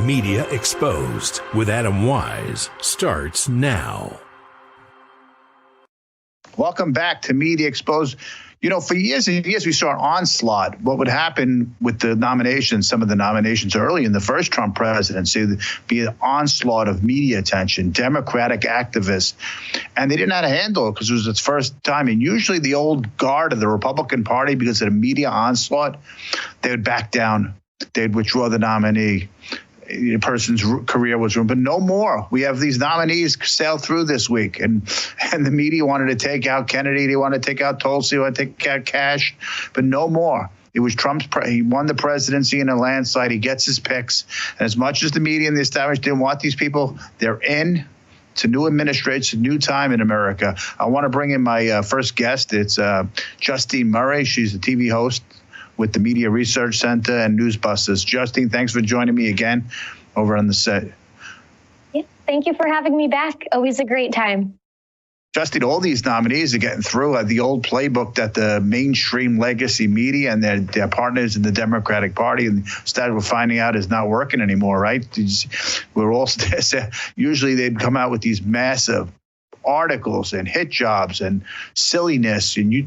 Media Exposed with Adam Weiss starts now. Welcome back to Media Exposed. You know, for years and years, we saw an onslaught. What would happen with the nominations, some of the nominations early in the first Trump presidency, would be an onslaught of media attention, Democratic activists. And they didn't know how to handle it because it was its first time. And usually the old guard of the Republican Party, because of the media onslaught, they would back down. They'd withdraw the nominee. The person's career was ruined, but no more. We have these nominees sail through this week, and the media wanted to take out Kennedy, they wanted to take out Tulsi, they wanted to take out Cash, but no more. It was Trump's. He won the presidency in a landslide. He gets his picks, and as much as the media and the establishment didn't want these people, they're in. It's a new administration, new time in America. I want to bring in my first guest. It's Justine Murray. She's a TV host with the Media Research Center and Newsbusters. Justine, thanks for joining me again over on the set. Yeah, thank you for having me back. Always a great time. Justine, all these nominees are getting through the old playbook that the mainstream legacy media and their partners in the Democratic Party and we're finding out is not working anymore, right? We're all usually they'd come out with these massive articles and hit jobs and silliness, and you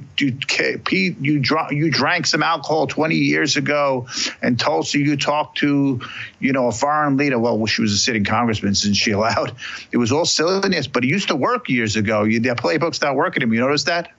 drank some alcohol 20 years ago, and Tulsi, you talked to a foreign leader. Well, she was a sitting congressman since she allowed. It was all silliness, but it used to work years ago. Their playbook's not working anymore. You notice that?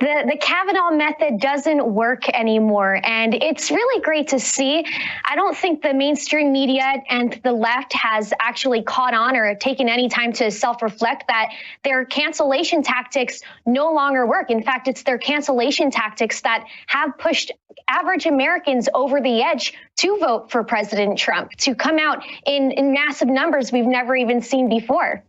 The Kavanaugh method doesn't work anymore, and it's really great to see. I don't think the mainstream media and the left has actually caught on or taken any time to self-reflect that their cancellation tactics no longer work. In fact, it's their cancellation tactics that have pushed average Americans over the edge to vote for President Trump, to come out in massive numbers we've never even seen before.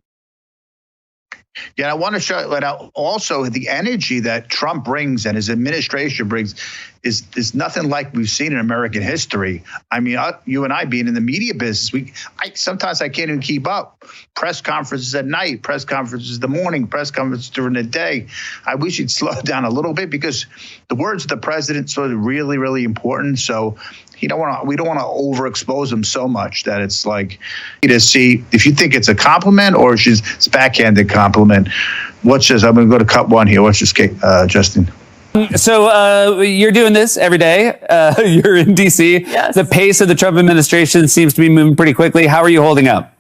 Yeah, I want to show also the energy that Trump brings and his administration brings is nothing like we've seen in American history. I mean, you and I being in the media business, sometimes I can't even keep up. Press conferences at night, press conferences in the morning, press conferences during the day. I wish you'd slow down a little bit because the words of the president are really, really important. So we don't want to overexpose him so much that it's like to see if you think it's a compliment or it's a backhanded compliment. I'm going to go to cut one here. What's this, Justine? So you're doing this every day. You're in D.C. Yes. The pace of the Trump administration seems to be moving pretty quickly. How are you holding up?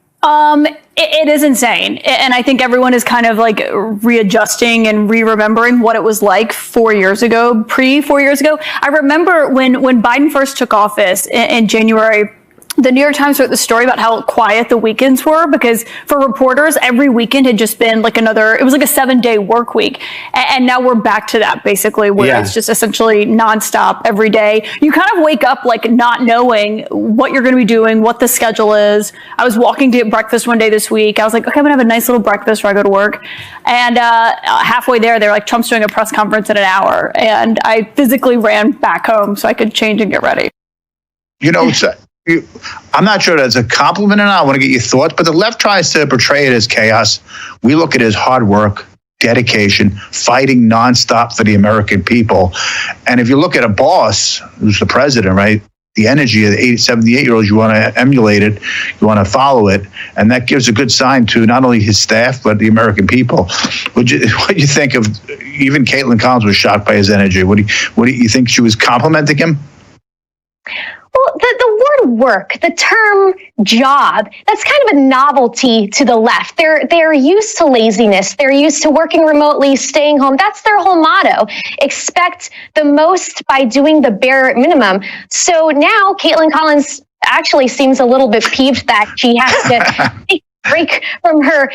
It is insane. And I think everyone is kind of like readjusting and re-remembering what it was like 4 years ago, 4 years ago. I remember when Biden first took office in January, the New York Times wrote the story about how quiet the weekends were because for reporters, every weekend had just been like it was like a 7-day work week. And now we're back to that basically where it's just essentially nonstop every day. You kind of wake up like not knowing what you're going to be doing, what the schedule is. I was walking to get breakfast one day this week. I was like, okay, I'm going to have a nice little breakfast before I go to work. And halfway there, they're like, Trump's doing a press conference in an hour. And I physically ran back home so I could change and get ready. I'm not sure that's a compliment or not. I want to get your thoughts, but the left tries to portray it as chaos. We look at it as hard work, dedication, fighting nonstop for the American people. And if you look at a boss who's the president, right, the energy of the 78-year-olds, you want to emulate it, you want to follow it, and that gives a good sign to not only his staff but the American people. What do you think of? Even Caitlin Collins was shocked by his energy. What do you think? She was complimenting him? Well, the word work, the term job, that's kind of a novelty to the left. They're used to laziness. They're used to working remotely, staying home. That's their whole motto. Expect the most by doing the bare minimum. So now Caitlin Collins actually seems a little bit peeved that she has to take a break from her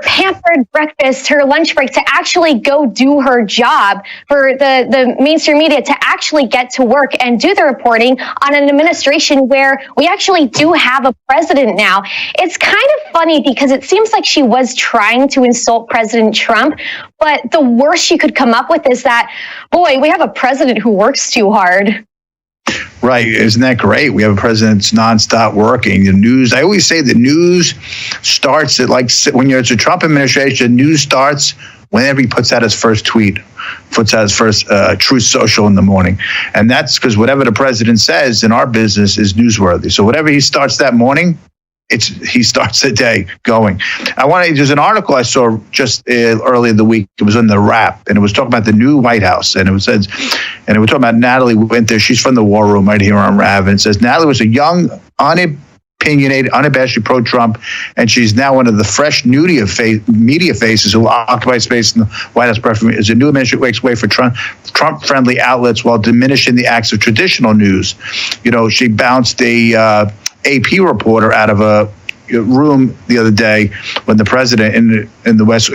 pampered breakfast, her lunch break, to actually go do her job, for the mainstream media to actually get to work and do the reporting on an administration where we actually do have a president now. It's kind of funny because it seems like she was trying to insult President Trump, but the worst she could come up with is that, boy, we have a president who works too hard. Right. Isn't that great? We have a president that's nonstop working. The news, I always say the news starts at when it's a Trump administration, news starts whenever he puts out his first tweet, puts out his first Truth Social in the morning. And that's because whatever the president says in our business is newsworthy. So whatever he starts that morning, he starts the day going. There's an article I saw just early in the week. It was in the Wrap, and it was talking about the new White House, and it was talking about Natalie Winter. She's from the War Room right here on Rav, and it says Natalie was a young, unopinionated, unabashed pro-Trump, and she's now one of the fresh media faces who occupy space in the White House. Preferably as a new administration makes way for Trump-friendly outlets while diminishing the acts of traditional news. She bounced a AP reporter out of a room the other day when the president in the West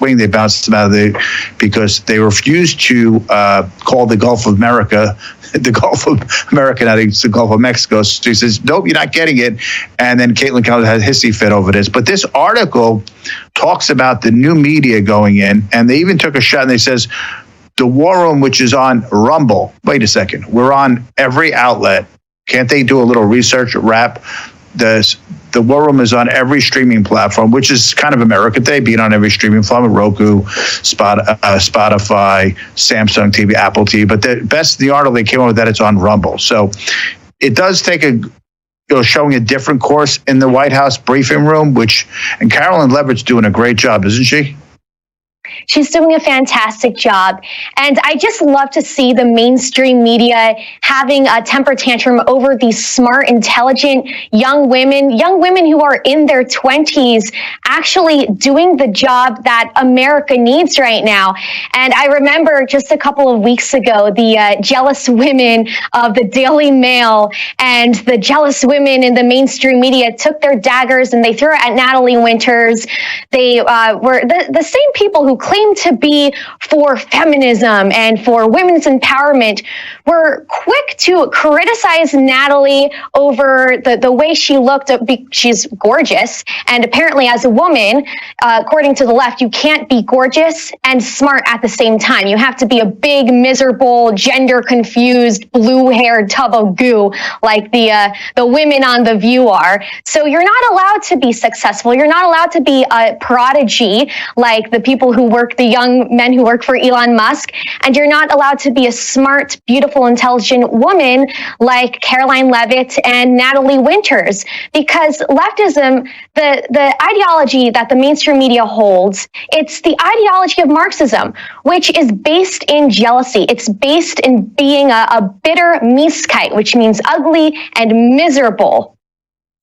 Wing, they bounced him out of because they refused to call the Gulf of America the Gulf of America. Now it's the Gulf of Mexico. So he says, nope, you're not getting it. And then Caitlin Keller had a hissy fit over this. But this article talks about the new media going in, and they even took a shot and they says the War Room, which is on Rumble. Wait a second, we're on every outlet. Can't they do a little research at Wrap? The War Room is on every streaming platform, which is kind of America Day, being on every streaming platform: Roku, Spotify, Samsung TV, Apple TV. But the article they came up with that it's on Rumble. So it does take showing a different course in the White House briefing room, and Carolyn Levitt's doing a great job, isn't she? She's doing a fantastic job. And I just love to see the mainstream media having a temper tantrum over these smart, intelligent young women who are in their 20s, actually doing the job that America needs right now. And I remember just a couple of weeks ago, the jealous women of the Daily Mail and the jealous women in the mainstream media took their daggers and they threw it at Natalie Winters. They were the same people who claim to be for feminism and for women's empowerment were quick to criticize Natalie over the way she looked. She's gorgeous, and apparently as a woman, according to the left, you can't be gorgeous and smart at the same time. You have to be a big, miserable, gender-confused, blue-haired tub of goo like the women on The View are. So you're not allowed to be successful. You're not allowed to be a prodigy like the people who the young men who work for Elon Musk, and you're not allowed to be a smart, beautiful, intelligent woman like Caroline Levitt and Natalie Winters, because leftism, the ideology that the mainstream media holds, it's the ideology of Marxism, which is based in jealousy. It's based in being a bitter mieskite, which means ugly and miserable.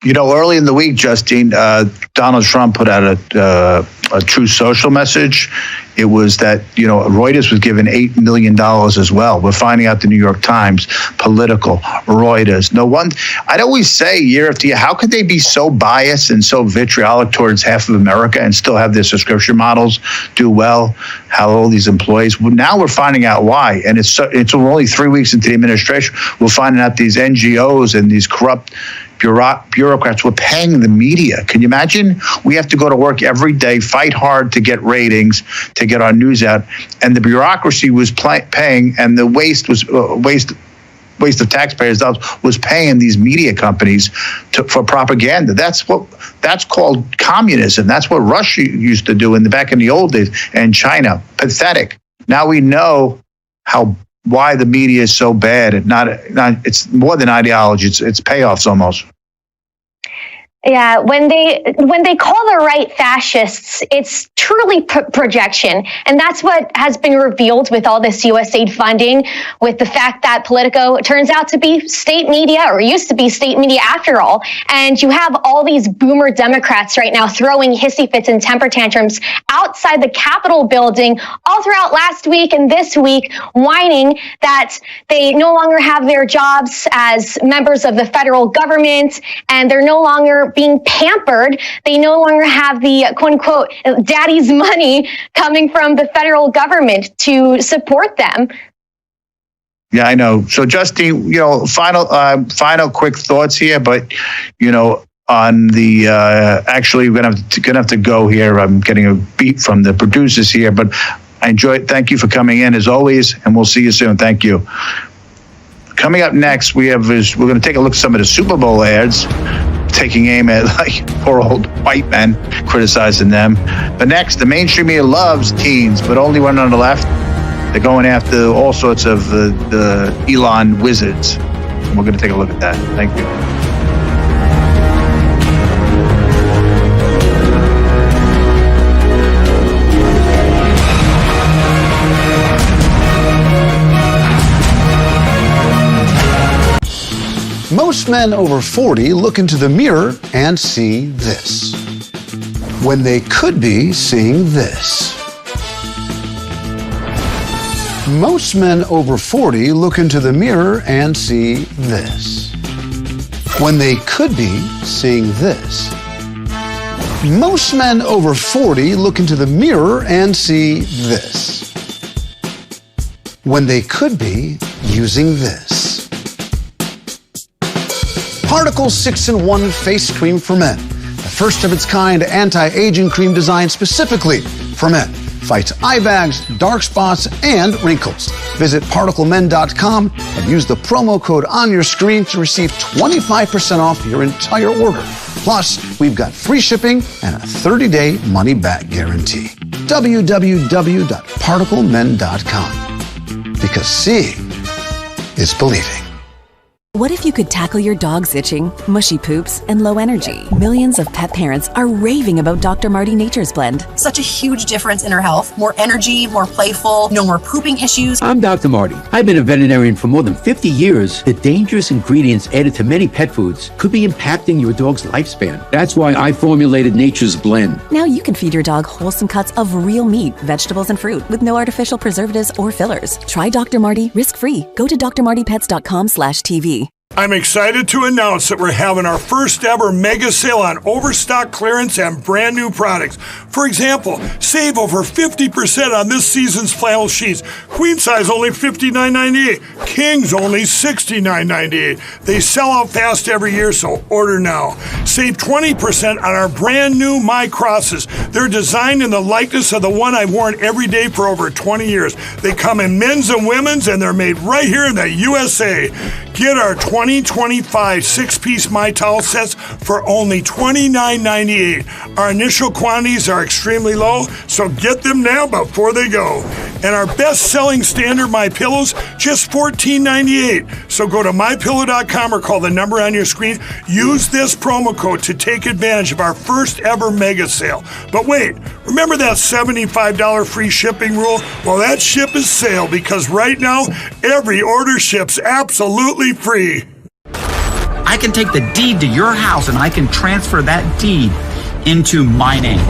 Early in the week, Justine, Donald Trump put out a Truth Social message. It was that, Reuters was given $8 million as well. We're finding out the New York Times, Political, Reuters. No one, I'd always say year after year, how could they be so biased and so vitriolic towards half of America and still have their subscription models do well? How all these employees, well, now we're finding out why. And it's only 3 weeks into the administration, we're finding out these NGOs and these corrupt bureaucrats were paying the media. Can you imagine? We have to go to work every day, fight hard to get ratings, to get our news out, and the bureaucracy was paying, and the waste of taxpayers' dollars was paying these media companies for propaganda. That's called communism. That's what Russia used to do back in the old days, and China. Pathetic. Now we know why the media is so bad. It's more than ideology. It's payoffs almost. Yeah, when they call the right fascists, it's truly projection. And that's what has been revealed with all this USAID funding, with the fact that Politico turns out to be state media, or used to be state media after all. And you have all these boomer Democrats right now throwing hissy fits and temper tantrums outside the Capitol building all throughout last week and this week, whining that they no longer have their jobs as members of the federal government, and they're no longer being pampered. They no longer have the quote unquote daddy's money coming from the federal government to support them. Yeah, I know. So Justine, final quick thoughts here, but on the actually we're gonna have to go here. I'm getting a beat from the producers here, but I enjoy it. Thank you for coming in as always, and we'll see you soon. Thank you. Coming up next, we're going to take a look at some of the Super Bowl ads. taking aim at like poor old white men, criticizing them. But next, the mainstream media loves teens, but only when on the left. They're going after all sorts of the Elon wizards. And we're going to take a look at that. Thank you. Most men over 40 look into the mirror and see this, when they could be seeing this. Most men over 40 look into the mirror and see this, when they could be seeing this. Most men over 40 look into the mirror and see this, when they could be using this. Particle 6-in-1 Face Cream for Men. The first of its kind anti-aging cream designed specifically for men. Fights eye bags, dark spots, and wrinkles. Visit ParticleMen.com and use the promo code on your screen to receive 25% off your entire order. Plus, we've got free shipping and a 30-day money-back guarantee. www.ParticleMen.com. Because seeing is believing. What if you could tackle your dog's itching, mushy poops, and low energy? Millions of pet parents are raving about Dr. Marty Nature's Blend. Such a huge difference in her health. More energy, more playful, no more pooping issues. I'm Dr. Marty. I've been a veterinarian for more than 50 years. The dangerous ingredients added to many pet foods could be impacting your dog's lifespan. That's why I formulated Nature's Blend. Now you can feed your dog wholesome cuts of real meat, vegetables, and fruit with no artificial preservatives or fillers. Try Dr. Marty risk-free. Go to drmartypets.com/TV. I'm excited to announce that we're having our first ever mega sale on overstock clearance and brand new products. For example, save over 50% on this season's flannel sheets. Queen size only $59.98. Kings only $69.98. They sell out fast every year, so order now. Save 20% on our brand new My Crosses. They're designed in the likeness of the one I've worn every day for over 20 years. They come in men's and women's, and they're made right here in the USA. Get our 2025 six-piece My Towel sets for only $29.98. Our initial quantities are extremely low, so get them now before they go. And our best-selling standard My Pillows, just $14.98. So go to MyPillow.com or call the number on your screen. Use this promo code to take advantage of our first ever mega sale. But wait, remember that $75 free shipping rule? Well, that ship is sailed because right now, every order ships absolutely free. I can take the deed to your house and I can transfer that deed into my name.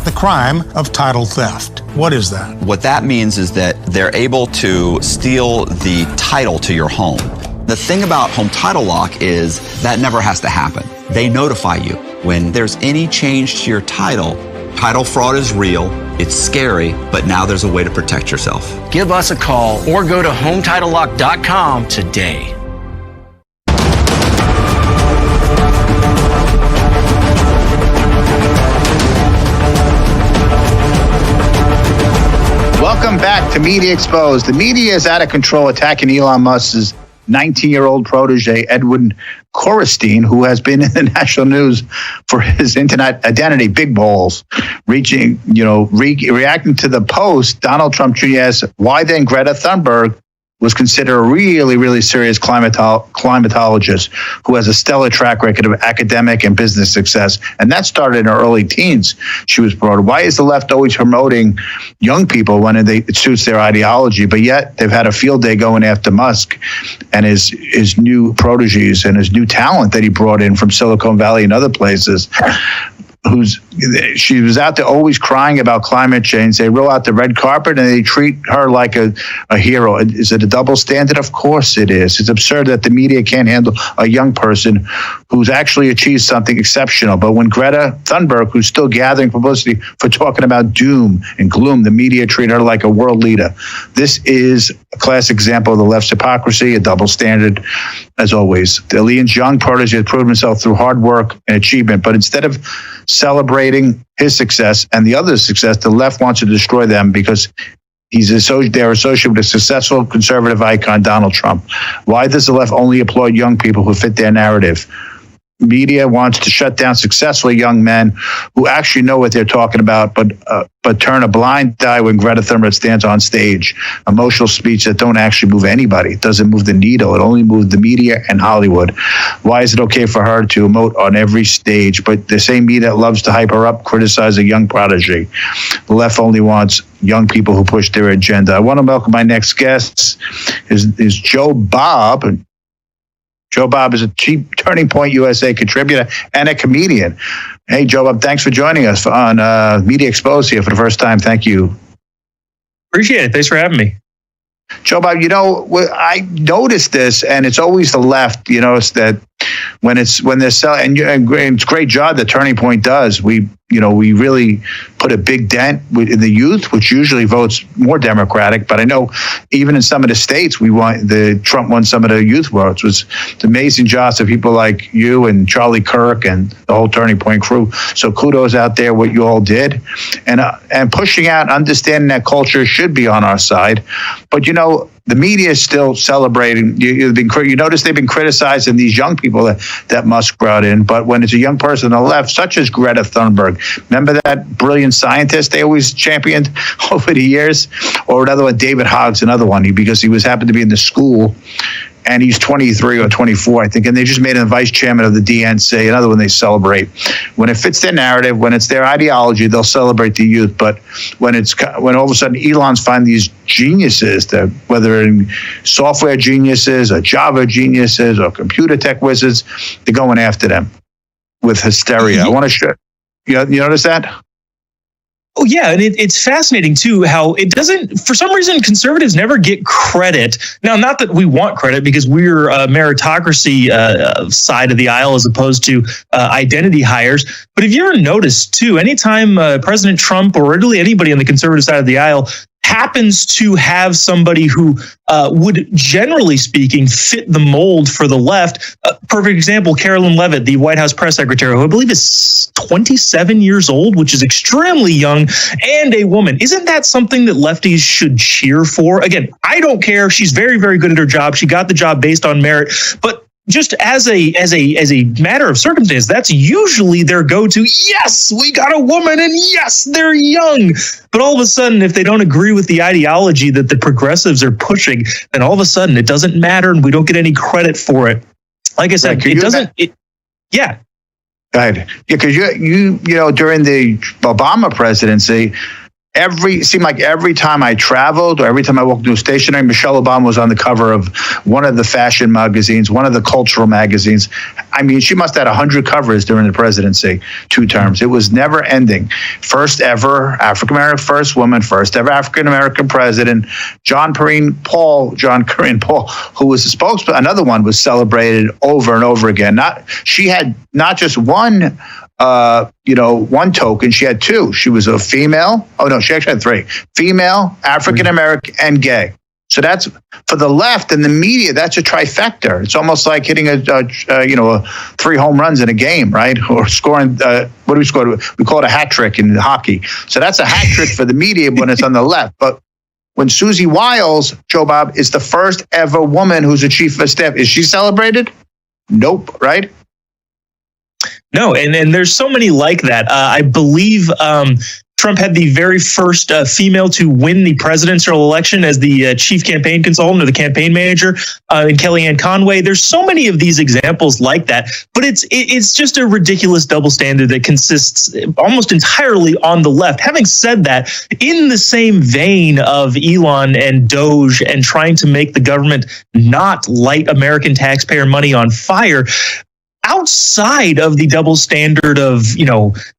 The crime of title theft. What is that? What that means is that they're able to steal the title to your home. The thing about home title lock is that never has to happen. They notify you when there's any change to your title. Title fraud is real, it's scary, but now there's a way to protect yourself. Give us a call or go to HometitleLock.com today. Welcome back to Media Exposed. The media is out of control, attacking Elon Musk's 19-year-old protege, Edwin Korestein, who has been in the national news for his internet identity, Big Balls, reacting, reacting to the post. Donald Trump Jr. asked why then Greta Thunberg was considered a really, really serious climatologist who has a stellar track record of academic and business success. And that started in her early teens. She was promoted. Why is the left always promoting young people when it suits their ideology? But yet they've had a field day going after Musk and his new proteges and his new talent that he brought in from Silicon Valley and other places. She was out there always crying about climate change. They roll out the red carpet and they treat her like a hero. Is it a double standard? Of course it is. It's absurd that the media can't handle a young person who's actually achieved something exceptional. But when Greta Thunberg, who's still gathering publicity for talking about doom and gloom, the media treat her like a world leader. This is a classic example of the left's hypocrisy, a double standard, as always. Leon's young protege has proven himself through hard work and achievement, but instead of celebrating his success and the other's success, the left wants to destroy them because they're associated with a successful conservative icon, Donald Trump. Why does the left only applaud young people who fit their narrative? media wants to shut down successfully young men who actually know what they're talking about, but turn a blind eye when Greta Thunberg stands on stage. Emotional speech that don't actually move anybody. It doesn't move the needle. It only moves the media and Hollywood. Why is it okay for her to emote on every stage, but the same media that loves to hype her up, criticize a young prodigy? The left only wants young people who push their agenda. I want to welcome my next guest, is Joe Bob. Joe Bob is a chief Turning Point USA contributor and a comedian. Hey, Joe Bob, thanks for joining us on Media Exposed here for the first time. Thank you. Appreciate it. Thanks for having me. Joe Bob, I noticed this, and it's always the left. You notice that when they're selling, and it's a great job that Turning Point does. We really put a big dent in the youth, which usually votes more Democratic. But I know even in some of the states, Trump won some of the youth votes. It was amazing jobs of people like you and Charlie Kirk and the whole Turning Point crew. So kudos out there, what you all did, and pushing out, understanding that culture should be on our side. But the media is still celebrating. You notice they've been criticizing these young people that Musk brought in. But when it's a young person on the left, such as Greta Thunberg, remember that brilliant scientist they always championed over the years? Or another one, David Hoggs, another one, because he happened to be in the school. And he's 23 or 24, I think. And they just made him vice chairman of the DNC, another one they celebrate. When it fits their narrative, when it's their ideology, they'll celebrate the youth. But when all of a sudden Elon's find these geniuses, whether in software geniuses or Java geniuses or computer tech wizards, they're going after them with hysteria. I want to share. You notice that? Oh, yeah. And it's fascinating, too, how it doesn't, for some reason, conservatives never get credit. Now, not that we want credit, because we're a meritocracy side of the aisle as opposed to identity hires. But if you ever noticed, too, anytime President Trump or really anybody on the conservative side of the aisle happens to have somebody who would, generally speaking, fit the mold for the left. Perfect example, Carolyn Leavitt, the White House press secretary, who I believe is 27 years old, which is extremely young, and a woman. Isn't that something that lefties should cheer for? Again, I don't care. She's very, very good at her job. She got the job based on merit. But just as a matter of circumstance, that's usually their go-to. Yes, we got a woman, and yes, they're young. But all of a sudden, if they don't agree with the ideology that the progressives are pushing, then all of a sudden it doesn't matter, and we don't get any credit for it. Like I said, it doesn't. Yeah. Right. Yeah, because you during the Obama presidency, it seemed like every time I traveled or every time I walked into a stationery, Michelle Obama was on the cover of one of the fashion magazines, one of the cultural magazines. I mean, she must have had 100 covers during the presidency, 2 terms. It was never ending. First ever African-American, first woman, first ever African-American president. John Corrine Paul, who was the spokesman, another one was celebrated over and over again. She had not just one token. She had 2. She was a female. Oh no, she actually had 3: female, African American, and gay. So that's for the left and the media. That's a trifecta. It's almost like hitting a 3 home runs in a game, right? Or scoring. What do we score? We call it a hat trick in hockey. So that's a hat trick for the media when it's on the left. But when Susie Wiles, Joe Bob, is the first ever woman who's a chief of staff, is she celebrated? Nope. Right? No, and there's so many like that. I believe Trump had the very first female to win the presidential election as the chief campaign consultant or the campaign manager in Kellyanne Conway. There's so many of these examples like that, but it's just a ridiculous double standard that consists almost entirely on the left. Having said that, in the same vein of Elon and Doge and trying to make the government not light American taxpayer money on fire, outside of the double standard of,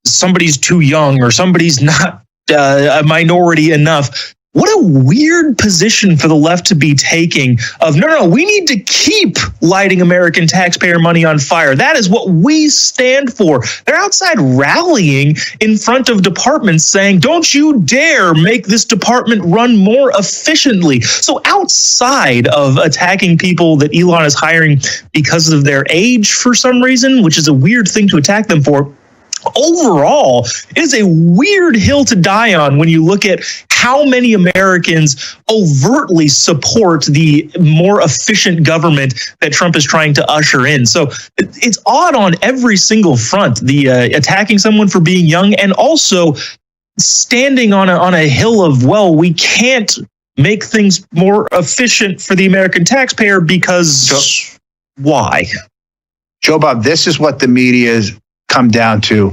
somebody's too young or somebody's not a minority enough, what a weird position for the left to be taking of, no, we need to keep lighting American taxpayer money on fire. That is what we stand for. They're outside rallying in front of departments saying, don't you dare make this department run more efficiently. So outside of attacking people that Elon is hiring because of their age for some reason, which is a weird thing to attack them for, overall, it is a weird hill to die on when you look at how many Americans overtly support the more efficient government that Trump is trying to usher in. So it's odd on every single front, the attacking someone for being young and also standing on a hill of, well, we can't make things more efficient for the American taxpayer because why? Joe Bob, this is what the media has come down to.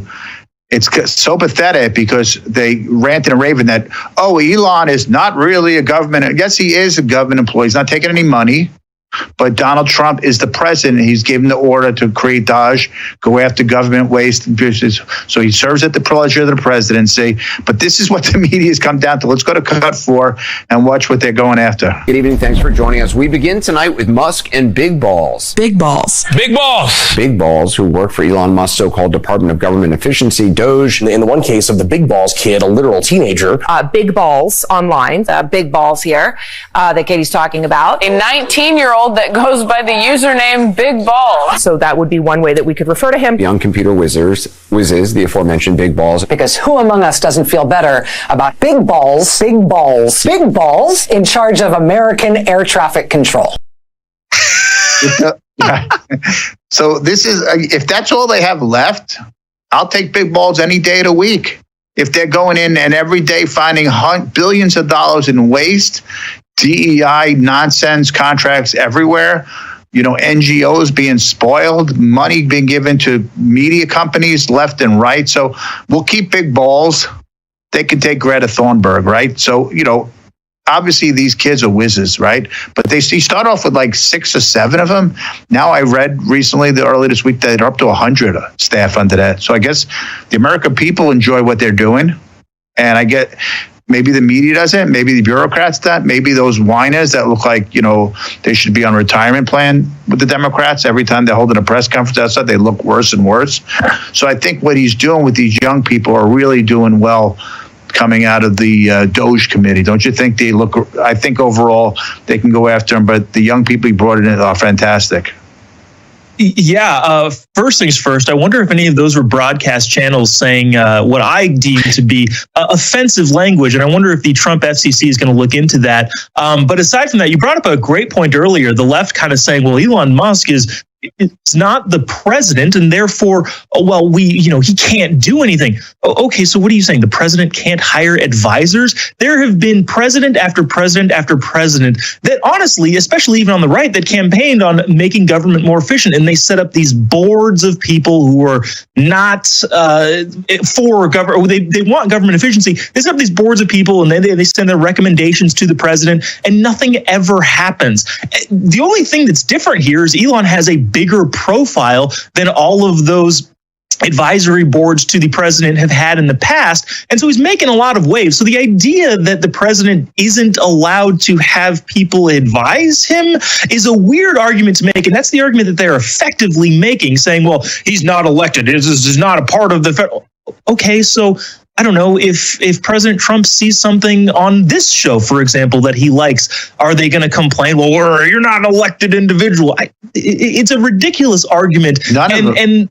It's so pathetic because they rant and raving that, oh, Elon is not really a government. Yes, he is a government employee. He's not taking any money. But Donald Trump is the president. He's given the order to create DOJ, go after government waste and abuses. So he serves at the pleasure of the presidency. But this is what the media has come down to. Let's go to cut 4 and watch what they're going after. Good evening. Thanks for joining us. We begin tonight with Musk and Big Balls. Big Balls. Big Balls. Big Balls, who work for Elon Musk's so-called Department of Government Efficiency, DOJ. In the one case of the Big Balls kid, a literal teenager. Big Balls online, Big Balls here that Katie's talking about. A 19-year-old that goes by the username Big Balls. So that would be one way that we could refer to him. Young computer whizzes, the aforementioned Big Balls. Because who among us doesn't feel better about big balls in charge of American air traffic control? So this is, if that's all they have left, I'll take Big Balls any day of the week. If they're going in and every day finding billions of dollars in waste, DEI nonsense contracts everywhere, NGOs being spoiled, money being given to media companies left and right. So we'll keep Big Balls. They can take Greta Thunberg, right? So, obviously these kids are whizzes, right? But they start off with like 6 or 7 of them. Now I read recently, early this week, that they're up to 100 staff under that. So I guess the American people enjoy what they're doing. And I get... maybe the media doesn't, maybe the bureaucrats don't, maybe those whiners that look like, they should be on a retirement plan with the Democrats. Every time they're holding a press conference outside, they look worse and worse. So I think what he's doing with these young people are really doing well coming out of the DOJ committee. Don't you think I think overall they can go after him, but the young people he brought in are fantastic. Yeah. First things first, I wonder if any of those were broadcast channels saying what I deem to be offensive language. And I wonder if the Trump FCC is going to look into that. But aside from that, you brought up a great point earlier, the left kind of saying, well, Elon Musk it's not the president, and therefore, he can't do anything. Okay, so what are you saying? The president can't hire advisors? There have been president after president after president that honestly, especially even on the right, that campaigned on making government more efficient, and they set up these boards of people who are not for government. They want government efficiency. They set up these boards of people, and they send their recommendations to the president, and nothing ever happens. The only thing that's different here is Elon has a bigger profile than all of those advisory boards to the president have had in the past. And so he's making a lot of waves. So the idea that the president isn't allowed to have people advise him is a weird argument to make. And that's the argument that they're effectively making, saying, well, he's not elected. This is not a part of the federal. Okay, so I don't know if President Trump sees something on this show, for example, that he likes, are they going to complain? Well, you're not an elected individual. It's a ridiculous argument. And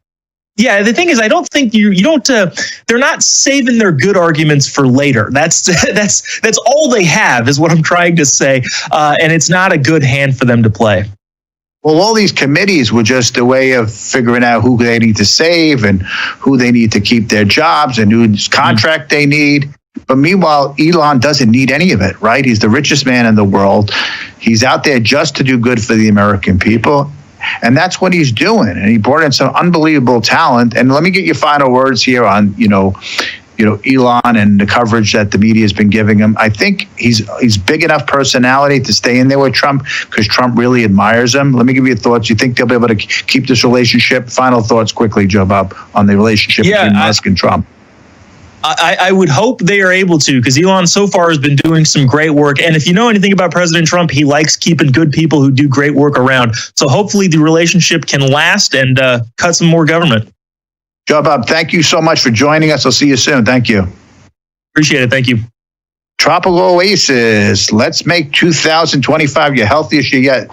yeah, the thing is, I don't think you don't. They're not saving their good arguments for later. That's all they have, is what I'm trying to say. And it's not a good hand for them to play. Well, all these committees were just a way of figuring out who they need to save and who they need to keep their jobs and whose contract they need. But meanwhile, Elon doesn't need any of it, right? He's the richest man in the world. He's out there just to do good for the American people. And that's what he's doing. And he brought in some unbelievable talent. And let me get your final words here on, Elon and the coverage that the media has been giving him. I think he's big enough personality to stay in there with Trump because Trump really admires him. Let me give you your thoughts. You think they'll be able to keep this relationship? Final thoughts quickly, Joe Bob, on the relationship between Musk and Trump. I would hope they are able to, because Elon so far has been doing some great work. And if you know anything about President Trump, he likes keeping good people who do great work around. So hopefully the relationship can last and cut some more government. Joe Bob, thank you so much for joining us. I'll see you soon. Thank you. Appreciate it. Thank you. Tropical Oasis. Let's make 2025 your healthiest year yet.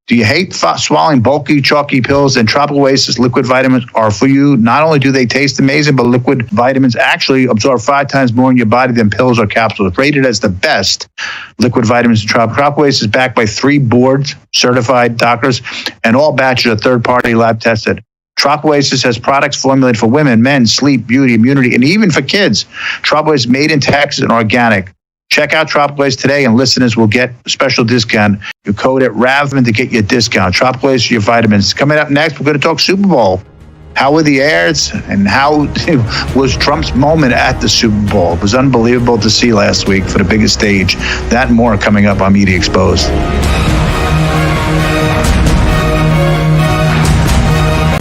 Do you hate swallowing bulky, chalky pills? Then Tropical Oasis liquid vitamins are for you. Not only do they taste amazing, but liquid vitamins actually absorb 5 times more in your body than pills or capsules. Rated as the best liquid vitamins in Tropical Oasis is backed by 3 board-certified doctors, and all batches are third-party lab tested. Tropical Oasis has products formulated for women, men, sleep, beauty, immunity, and even for kids. Tropical Oasis made in Texas and organic. Check out Tropical Oasis today, and listeners will get a special discount. You code it RAVMAN to get your discount. Tropical Oasis, your vitamins. Coming up next, we're going to talk Super Bowl. How were the airs, and how was Trump's moment at the Super Bowl? It was unbelievable to see last week for the biggest stage. That and more coming up on Media Exposed.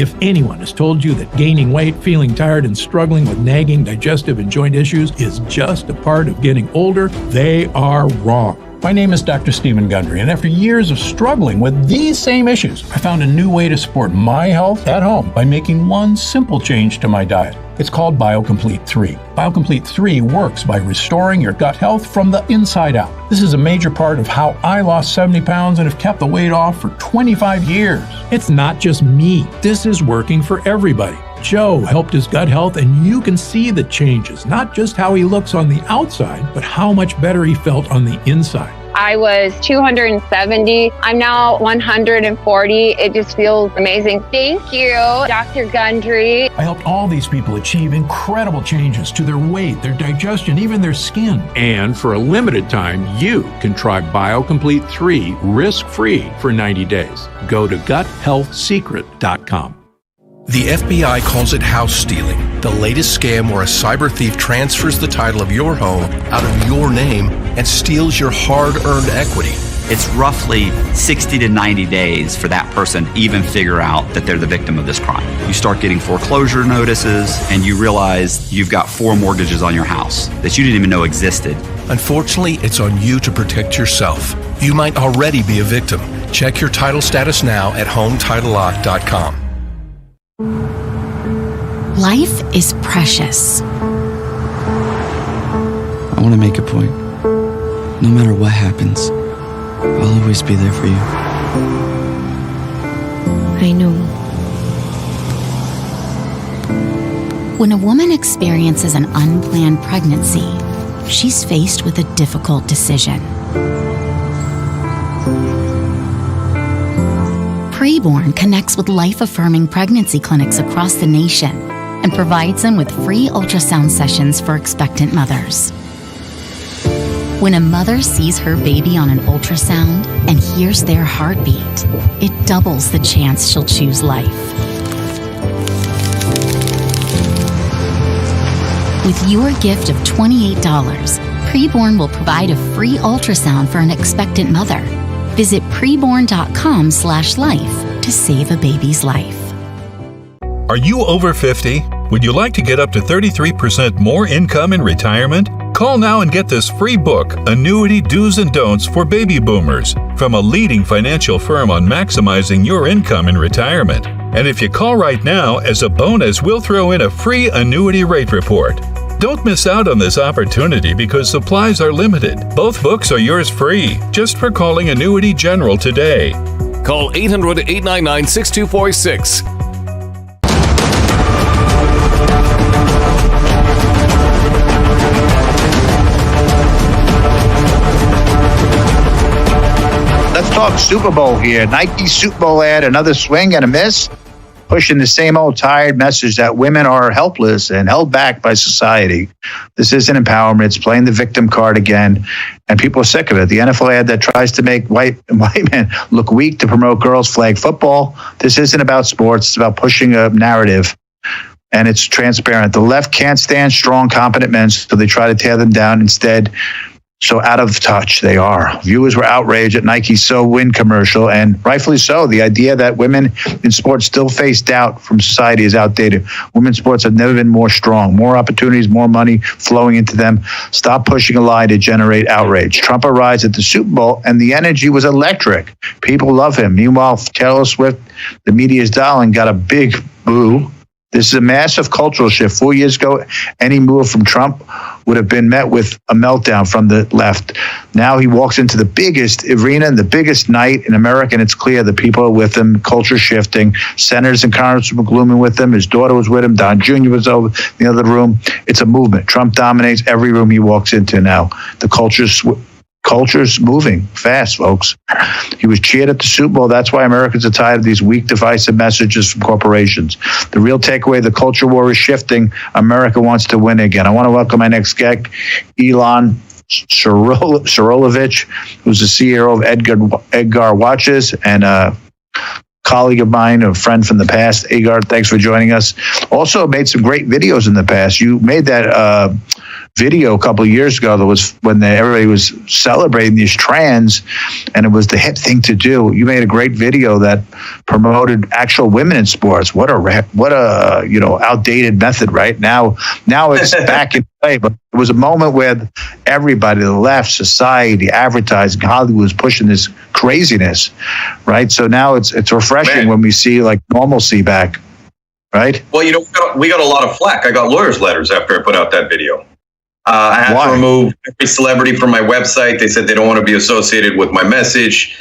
If anyone has told you that gaining weight, feeling tired, and struggling with nagging digestive and joint issues is just a part of getting older, they are wrong. My name is Dr. Stephen Gundry, and after years of struggling with these same issues, I found a new way to support my health at home by making one simple change to my diet. It's called BioComplete 3. BioComplete 3 works by restoring your gut health from the inside out. This is a major part of how I lost 70 pounds and have kept the weight off for 25 years. It's not just me. This is working for everybody. Joe helped his gut health, and you can see the changes, not just how he looks on the outside, but how much better he felt on the inside. I was 270. I'm now 140. It just feels amazing. Thank you, Dr. Gundry. I helped all these people achieve incredible changes to their weight, their digestion, even their skin. And for a limited time, you can try BioComplete 3 risk-free for 90 days. Go to guthealthsecret.com. The FBI calls it house stealing, the latest scam where a cyber thief transfers the title of your home out of your name and steals your hard-earned equity. It's roughly 60 to 90 days for that person to even figure out that they're the victim of this crime. You start getting foreclosure notices, and you realize you've got 4 mortgages on your house that you didn't even know existed. Unfortunately, it's on you to protect yourself. You might already be a victim. Check your title status now at HomeTitleLock.com. Life is precious. I want to make a point. No matter what happens, I'll always be there for you. I know. When a woman experiences an unplanned pregnancy, she's faced with a difficult decision. Preborn connects with life-affirming pregnancy clinics across the nation and provides them with free ultrasound sessions for expectant mothers. When a mother sees her baby on an ultrasound and hears their heartbeat, it doubles the chance she'll choose life. With your gift of $28, Preborn will provide a free ultrasound for an expectant mother. Visit preborn.com/life to save a baby's life. Are you over 50? Would you like to get up to 33% more income in retirement? Call now and get this free book, Annuity Do's and Don'ts for Baby Boomers, from a leading financial firm on maximizing your income in retirement. And if you call right now, as a bonus, we'll throw in a free annuity rate report. Don't miss out on this opportunity because supplies are limited. Both books are yours free, just for calling Annuity General today. Call 800-899-6246. Let's talk Super Bowl here. Nike Super Bowl ad, another swing and a miss, pushing the same old tired message that women are helpless and held back by society. This isn't empowerment. It's playing the victim card again, and people are sick of it. The NFL ad that tries to make white men look weak to promote girls' flag football. This isn't about sports. It's about pushing a narrative, and it's transparent. The left can't stand strong, competent men, so they try to tear them down instead. So out of touch they are. Viewers were outraged at Nike's So Win commercial, and rightfully so. The idea that women in sports still face doubt from society is outdated. Women's sports have never been more strong. More opportunities, more money flowing into them. Stop pushing a lie to generate outrage. Trump arrives at the Super Bowl, and the energy was electric. People love him. Meanwhile, Taylor Swift, the media's darling, got a big boo This is a massive cultural shift. 4 years ago, any move from Trump would have been met with a meltdown from the left. Now he walks into the biggest arena and the biggest night in America, and it's clear the people are with him, culture shifting. Senators and Congressman McLuhan with him. His daughter was with him. Don Jr. was over in the other room. It's a movement. Trump dominates every room he walks into now. The culture's moving fast, folks. He was cheered at the Super Bowl. That's why Americans are tired of these weak, divisive messages from corporations. The real takeaway, the culture war is shifting. America wants to win again. I want to welcome my next guest, Elon Sorolovich, who's the CEO of Edgar Watches and a colleague of mine, a friend from the past. Edgar, thanks for joining us. Also made some great videos in the past. You made that video a couple of years ago that was when everybody was celebrating these trans, and it was the hip thing to do. You made a great video that promoted actual women in sports. What a outdated method, right? Now it's back in play, but it was a moment where everybody, the left, society, advertising, Hollywood was pushing this craziness, right? So now it's refreshing when we see like normalcy back, right? Well, we got a lot of flack. I got lawyers' letters after I put out that video. I had to remove every celebrity from my website. They said they don't want to be associated with my message.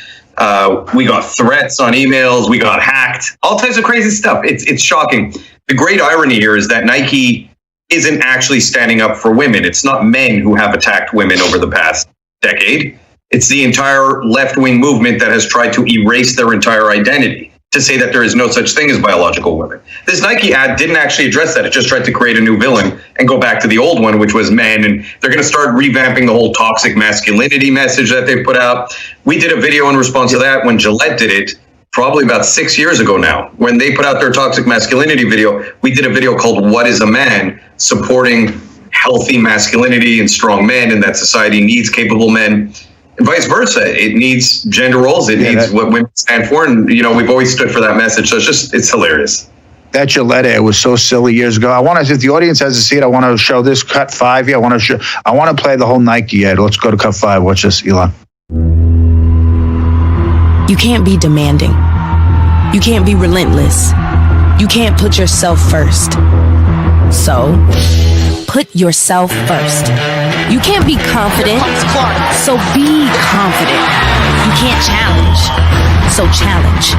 We got threats on emails. We got hacked. All types of crazy stuff. It's shocking. The great irony here is that Nike isn't actually standing up for women. It's not men who have attacked women over the past decade. It's the entire left-wing movement that has tried to erase their entire identity, to say that there is no such thing as biological women. This Nike ad didn't actually address that. It just tried to create a new villain and go back to the old one, which was men. And they're going to start revamping the whole toxic masculinity message that they put out. We did a video in response to that when Gillette did it, probably about 6 years ago now. When they put out their toxic masculinity video, we did a video called What is a Man? Supporting healthy masculinity and strong men, and that society needs capable men. And vice versa. It needs gender roles. It needs what women stand for. And, we've always stood for that message. So it's hilarious. That Gillette ad was so silly years ago. I want to, if the audience has to see it, I want to show this cut 5. Yeah, I want to play the whole Nike ad. Let's go to cut 5. Watch this, Elon. You can't be demanding. You can't be relentless. You can't put yourself first. So, put yourself first. You can't be confident, so be confident. You can't challenge, so challenge.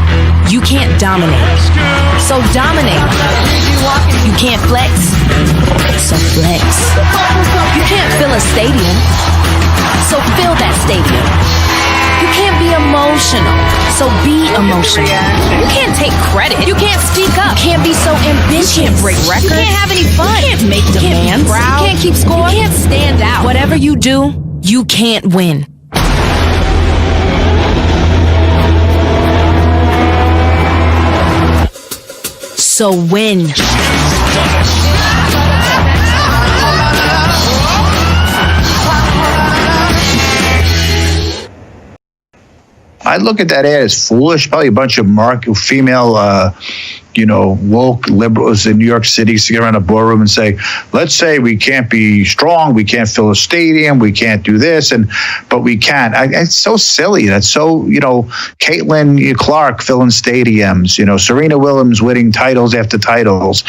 You can't dominate, so dominate. You can't flex, so flex. You can't fill a stadium, so fill that stadium. You can't be emotional, so be emotional. You can't take credit. You can't speak up. You can't be so ambitious. You can't break records. You can't have any fun. You can't make demands. You can't keep score. You can't stand out. Whatever you do, you can't win. So win. I look at that ad as foolish. Probably a bunch of female, woke liberals in New York City sit around a boardroom and say, let's say we can't be strong, we can't fill a stadium, we can't do this, but we can. It's so silly. That's so, Caitlin Clark filling stadiums, Serena Williams winning titles after titles.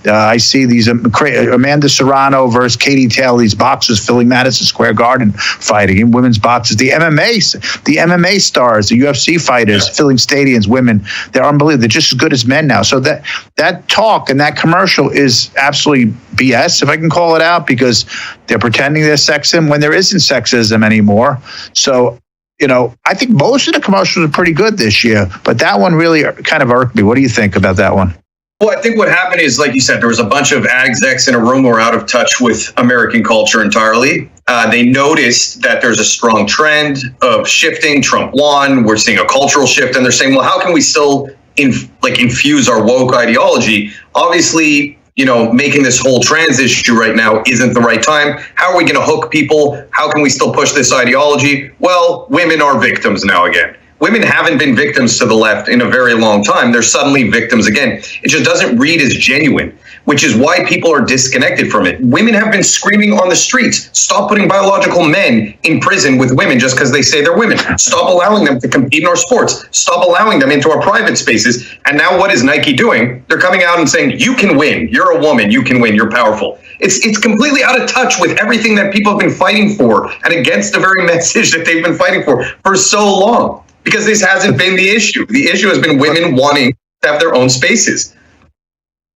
I see these Amanda Serrano versus Katie Taylor, these boxers filling Madison Square Garden fighting in women's boxes. The MMA stars, the UFC fighters filling stadiums, women, they're unbelievable. They're just as good as men now. So that talk and that commercial is absolutely BS, if I can call it out, because they're pretending there's sexism when there isn't sexism anymore. So, I think most of the commercials are pretty good this year, but that one really kind of irked me. What do you think about that one? Well, I think what happened is, like you said, there was a bunch of ad execs in a room who were out of touch with American culture entirely. They noticed that there's a strong trend of shifting. Trump won. We're seeing a cultural shift. And they're saying, well, how can we still infuse our woke ideology? Obviously, making this whole trans issue right now isn't the right time. How are we going to hook people? How can we still push this ideology? Well, women are victims now again. Women haven't been victims to the left in a very long time. They're suddenly victims again. It just doesn't read as genuine. which is why people are disconnected from it. Women have been screaming on the streets, stop putting biological men in prison with women just because they say they're women. Stop allowing them to compete in our sports. Stop allowing them into our private spaces. And now what is Nike doing? They're coming out and saying, you can win. You're a woman. You can win. You're powerful. It's completely out of touch with everything that people have been fighting for and against the very message that they've been fighting for so long, because this hasn't been the issue. The issue has been women wanting to have their own spaces.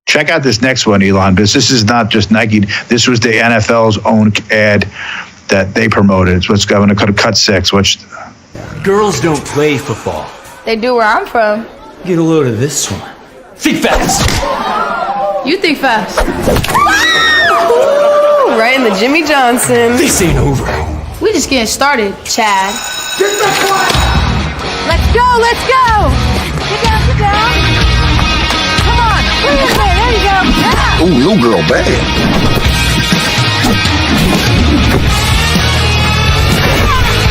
Check out this next one, Elon, because this is not just Nike. This was the NFL's own ad that they promoted. It's what's going to cut 6. Which Girls don't play football. They do where I'm from. Get a load of this one. Think fast. You think fast. Right in the Jimmy Johnson. This ain't over. We just getting started, Chad. Get the flag! Let's go, let's go! Get down, get down. Come on, bring it there, there you go. Yeah. Ooh, little girl bad.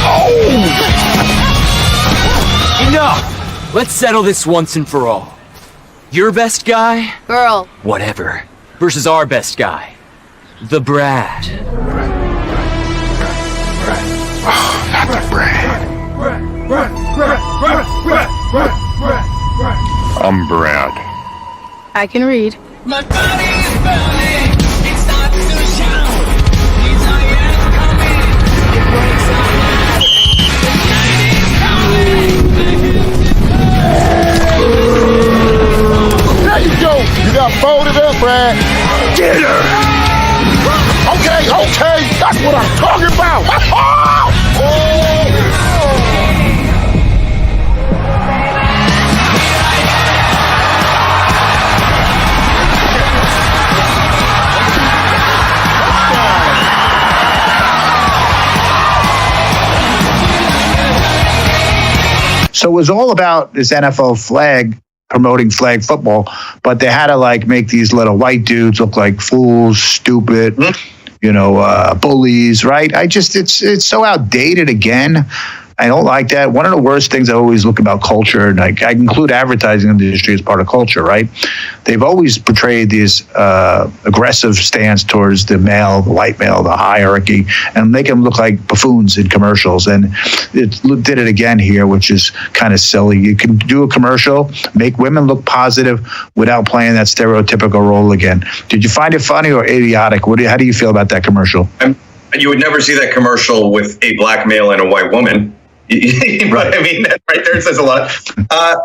Oh! Enough! Let's settle this once and for all. Your best guy? Girl. Whatever. Versus our best guy. The Brad. Oh, not the Brad. I'm Brad. I can read. My body is burning. It starts to shout. These are yet coming. It breaks our heart. The night is coming. There you go. You got folded up, Brad. Get her. Okay. That's what I'm talking about. So it was all about this NFL flag, promoting flag football, but they had to make these little white dudes look like fools, stupid, bullies, right? It's so outdated again. I don't like that. One of the worst things I always look about culture, and I include advertising industry as part of culture, right? They've always portrayed these aggressive stance towards the white male, the hierarchy, and make them look like buffoons in commercials. And it did it again here, which is kind of silly. You can do a commercial, make women look positive without playing that stereotypical role again. Did you find it funny or idiotic? How do you feel about that commercial? You would never see that commercial with a black male and a white woman. Right. I mean, that right there says a lot.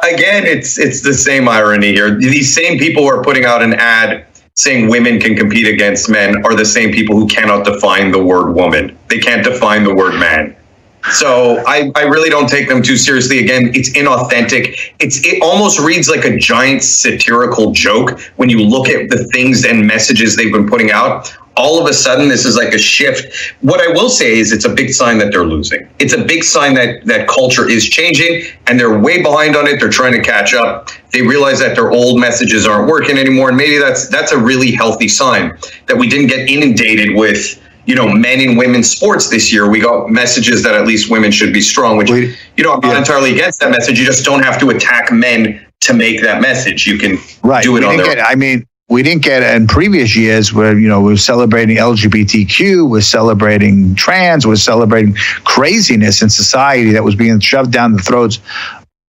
Again, it's the same irony here. These same people who are putting out an ad saying women can compete against men are the same people who cannot define the word woman. They can't define the word man. So I really don't take them too seriously. Again, it's inauthentic. It almost reads like a giant satirical joke when you look at the things and messages they've been putting out. All of a sudden, this is like a shift. What I will say is it's a big sign that they're losing. It's a big sign that culture is changing and they're way behind on it. They're trying to catch up. They realize that their old messages aren't working anymore. And maybe that's a really healthy sign that we didn't get inundated with, men and women's sports this year. We got messages that at least women should be strong, which, I'm not entirely against that message. You just don't have to attack men to make that message. You can do it on their own. We didn't get in previous years where, we're celebrating LGBTQ, we're celebrating trans, we're celebrating craziness in society that was being shoved down the throats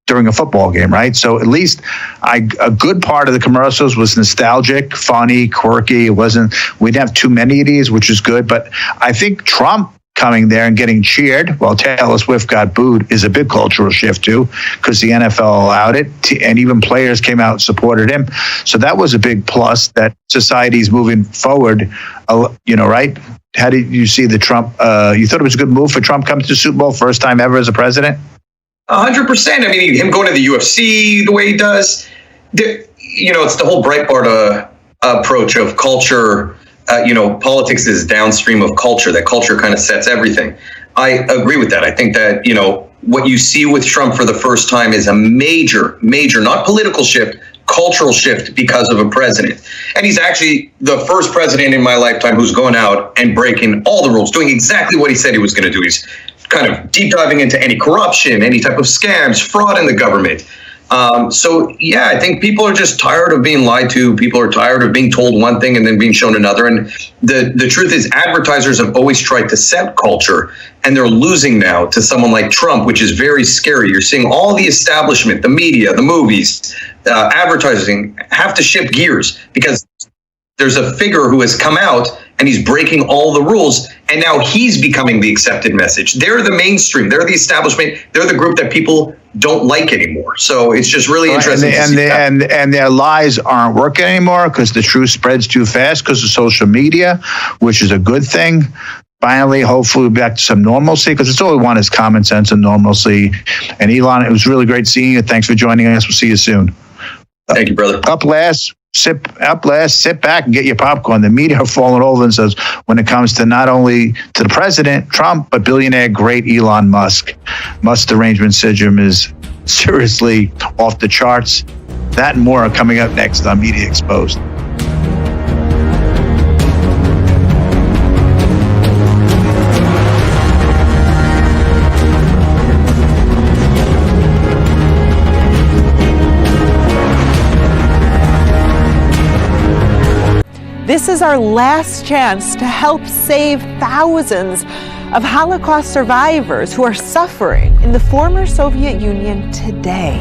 during a football game, right? So at least a good part of the commercials was nostalgic, funny, quirky. We didn't have too many of these, which is good. But I think Trump coming there and getting cheered while Taylor Swift got booed is a big cultural shift too, because the NFL allowed it, and even players came out and supported him. So that was a big plus that society's moving forward, right? How did you see the Trump? You thought it was a good move for Trump coming to the Super Bowl, first time ever as a president? 100%. I mean, him going to the UFC the way he does, it's the whole Breitbart approach of culture. Politics is downstream of culture. That culture kind of sets everything. I agree with that. I think that, what you see with Trump for the first time is a major, not political shift, cultural shift because of a president. And he's actually the first president in my lifetime who's going out and breaking all the rules, doing exactly what he said he was going to do. He's kind of deep diving into any corruption, any type of scams, fraud in the government. So yeah, I think people are just tired of being lied to. People are tired of being told one thing and then being shown another. And the truth is, advertisers have always tried to set culture, and they're losing now to someone like Trump, which is very scary. You're seeing all the establishment, the media, the movies, advertising have to shift gears because there's a figure who has come out and he's breaking all the rules, and now he's becoming the accepted message. They're the mainstream. They're the establishment. They're the group that people don't like anymore. So it's just really interesting. And their lies aren't working anymore because the truth spreads too fast because of social media, which is a good thing. Finally, hopefully, back to some normalcy, because it's all we want is common sense and normalcy. And Elon, it was really great seeing you. Thanks for joining us. We'll see you soon. Thank you, brother. Sit back and get your popcorn. The media are falling over and says when it comes to not only to the president, Trump, but billionaire great Elon Musk. Musk's derangement syndrome is seriously off the charts. That and more are coming up next on Media Exposed. This is our last chance to help save thousands of Holocaust survivors who are suffering in the former Soviet Union today.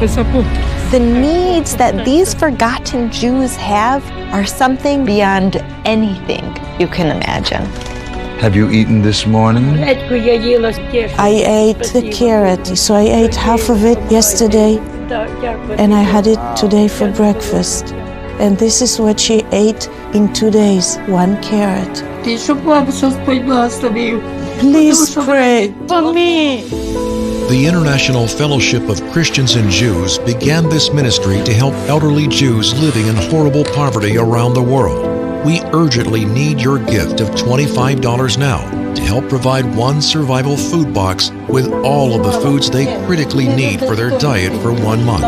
The needs that these forgotten Jews have are something beyond anything you can imagine. Have you eaten this morning? I ate the carrot, so I ate half of it yesterday and I had it today for breakfast. And this is what she ate in 2 days, 1 carrot. Please pray for me. The International Fellowship of Christians and Jews began this ministry to help elderly Jews living in horrible poverty around the world. We urgently need your gift of $25 now to help provide one survival food box with all of the foods they critically need for their diet for 1 month.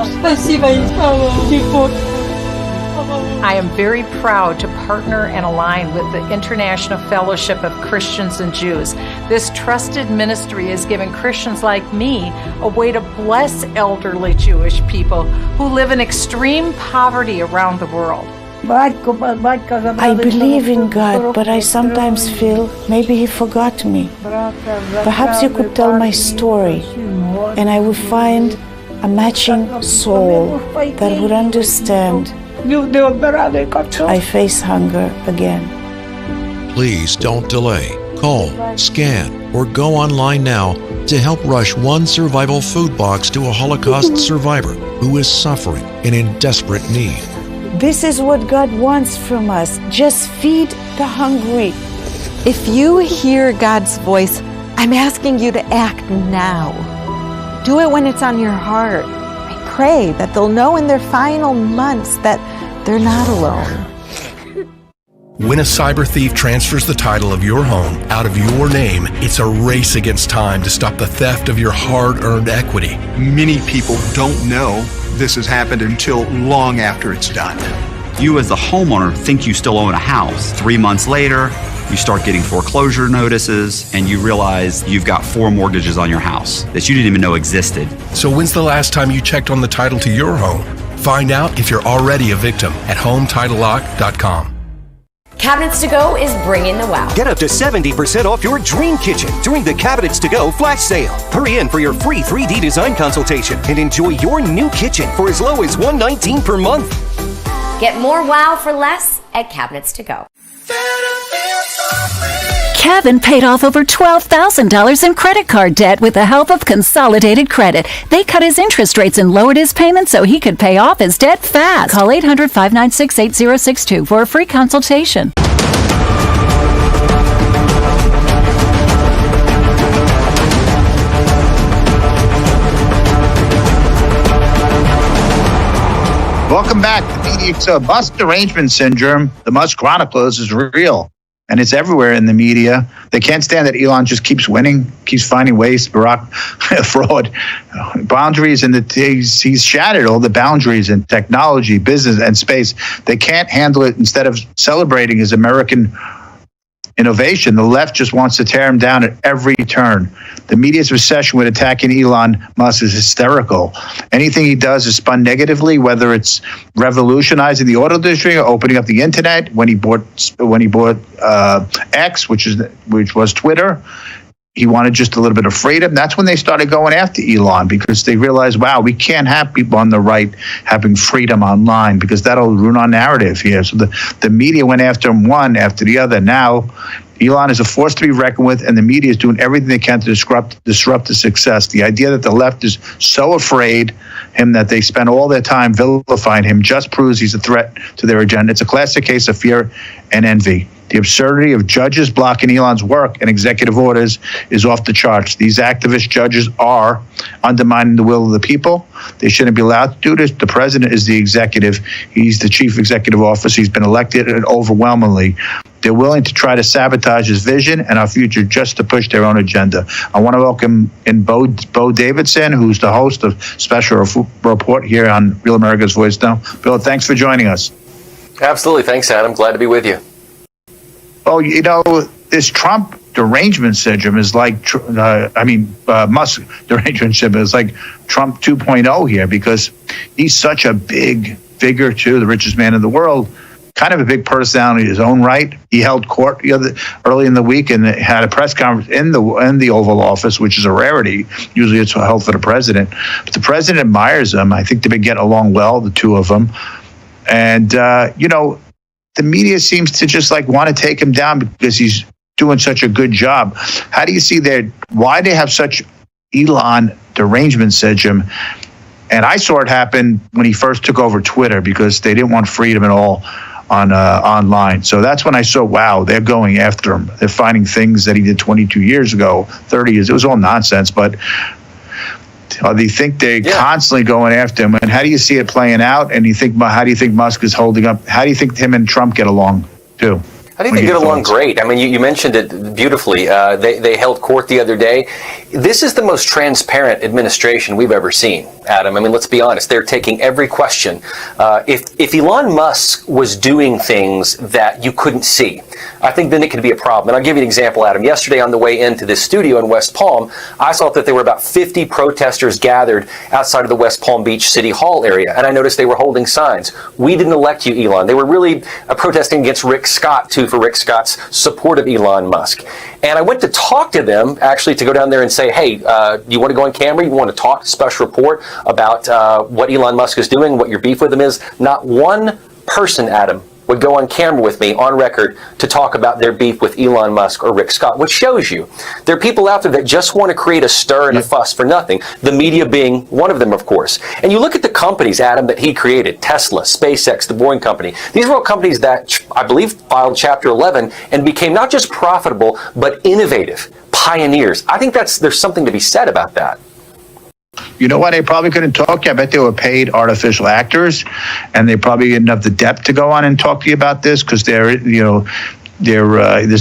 I am very proud to partner and align with the International Fellowship of Christians and Jews. This trusted ministry is giving Christians like me a way to bless elderly Jewish people who live in extreme poverty around the world. I believe in God, but I sometimes feel maybe He forgot me. Perhaps you could tell my story, and I would find a matching soul that would understand. I face hunger again. Please don't delay. Call, scan, or go online now to help rush one survival food box to a Holocaust survivor who is suffering and in desperate need. This is what God wants from us. Just feed the hungry. If you hear God's voice, I'm asking you to act now. Do it when it's on your heart. Pray that they'll know in their final months that they're not alone. When a cyber thief transfers the title of your home out of your name, it's a race against time to stop the theft of your hard-earned equity. Many people don't know this has happened until long after it's done. You as the homeowner think you still own a house. 3 months later, you start getting foreclosure notices and you realize you've got 4 mortgages on your house that you didn't even know existed. So when's the last time you checked on the title to your home? Find out if you're already a victim at HomeTitleLock.com. Cabinets to Go is bringing the wow. Get up to 70% off your dream kitchen during the Cabinets to Go flash sale. Hurry in for your free 3D design consultation and enjoy your new kitchen for as low as $119 per month. Get more wow for less at Cabinets to Go. Kevin paid off over $12,000 in credit card debt with the help of Consolidated Credit. They cut his interest rates and lowered his payments so he could pay off his debt fast. Call 800-596-8062 for a free consultation. Welcome back to Media. Musk derangement syndrome, the Musk Chronicles, is real. And it's everywhere in the media. They can't stand that Elon just keeps winning, keeps finding ways to fraud. Boundaries, and he's shattered all the boundaries in technology, business, and space. They can't handle it. Instead of celebrating his American innovation. The left just wants to tear him down at every turn. The media's obsession with attacking Elon Musk is hysterical. Anything he does is spun negatively, whether it's revolutionizing the auto industry or opening up the internet. When he bought X, which was Twitter, he wanted just a little bit of freedom. That's when they started going after Elon, because they realized, wow, we can't have people on the right having freedom online, because that'll ruin our narrative here. So the media went after him one after the other. Now, Elon is a force to be reckoned with, and the media is doing everything they can to disrupt his success. The idea that the left is so afraid him that they spend all their time vilifying him just proves he's a threat to their agenda. It's a classic case of fear and envy. The absurdity of judges blocking Elon's work and executive orders is off the charts. These activist judges are undermining the will of the people. They shouldn't be allowed to do this. The president is the executive. He's the chief executive officer. He's been elected overwhelmingly. They're willing to try to sabotage his vision and our future just to push their own agenda. I want to welcome in Bo Davidson, who's the host of Special Report here on Real America's Voice Now. Bill, thanks for joining us. Absolutely. Thanks, Adam. Glad to be with you. Oh, this Trump derangement syndrome is like, Musk derangement syndrome is like Trump 2.0 here, because he's such a big figure, too, the richest man in the world, kind of a big personality in his own right. He held court early in the week and had a press conference in the Oval Office, which is a rarity. Usually it's held for the president. But the president admires him. I think they've been getting along well, the two of them. And, the media seems to just want to take him down because he's doing such a good job. How do you see why they have such Elon derangement syndrome? And I saw it happen when he first took over Twitter, because they didn't want freedom at all on online. So that's when I saw, wow, they're going after him. They're finding things that he did 22 years ago, 30 years. It was all nonsense, but they think they're constantly going after him. And how do you see it playing out? And how do you think Musk is holding up? How do you think him and Trump get along, too? I think they get along great. I mean, you mentioned it beautifully. They held court the other day. This is the most transparent administration we've ever seen, Adam. I mean, let's be honest. They're taking every question. If Elon Musk was doing things that you couldn't see, I think then it could be a problem. And I'll give you an example, Adam. Yesterday on the way into this studio in West Palm, I saw that there were about 50 protesters gathered outside of the West Palm Beach City Hall area. And I noticed they were holding signs. We didn't elect you, Elon. They were really protesting against Rick Scott, too, for Rick Scott's support of Elon Musk. And I went to talk to them, actually, to go down there and say, hey, you want to go on camera? You want to talk, special report about what Elon Musk is doing, what your beef with him is? Not one person, Adam, would go on camera with me on record to talk about their beef with Elon Musk or Rick Scott, which shows you there are people out there that just want to create a stir and a fuss for nothing, the media being one of them, of course. And you look at the companies, Adam, that he created, Tesla, SpaceX, the Boeing company. These were all companies that, I believe, filed Chapter 11 and became not just profitable, but innovative, pioneers. I think there's something to be said about that. You know what? They probably couldn't talk. I bet they were paid artificial actors, and they probably didn't have the depth to go on and talk to you about this, because there's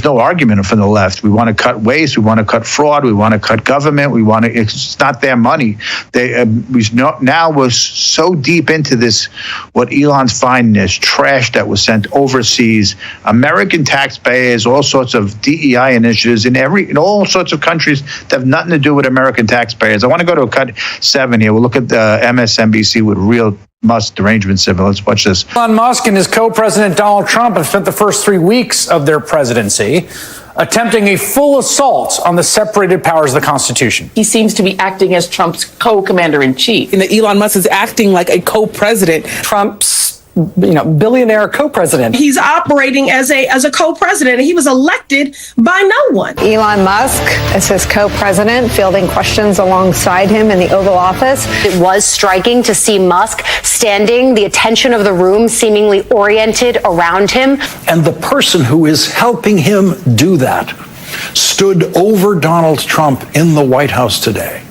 no argument from the left. We want to cut waste. We want to cut fraud. We want to cut government. It's not their money. Now we're so deep into this, what Elon's finding is trash that was sent overseas. American taxpayers, all sorts of DEI initiatives in all sorts of countries that have nothing to do with American taxpayers. I want to go to cut 7 here. We'll look at the MSNBC with real Musk derangement syndrome. Let's watch this. Elon Musk and his co-president Donald Trump have spent the first 3 weeks of their presidency attempting a full assault on the separated powers of the Constitution. He seems to be acting as Trump's co-commander-in-chief. And that Elon Musk is acting like a co-president. Trump's billionaire co-president. He's operating as a co-president, and he was elected by no one. Elon Musk, as his co-president, fielding questions alongside him in the Oval Office. It was striking to see Musk standing, the attention of the room seemingly oriented around him. And the person who is helping him do that stood over Donald Trump in the White House today,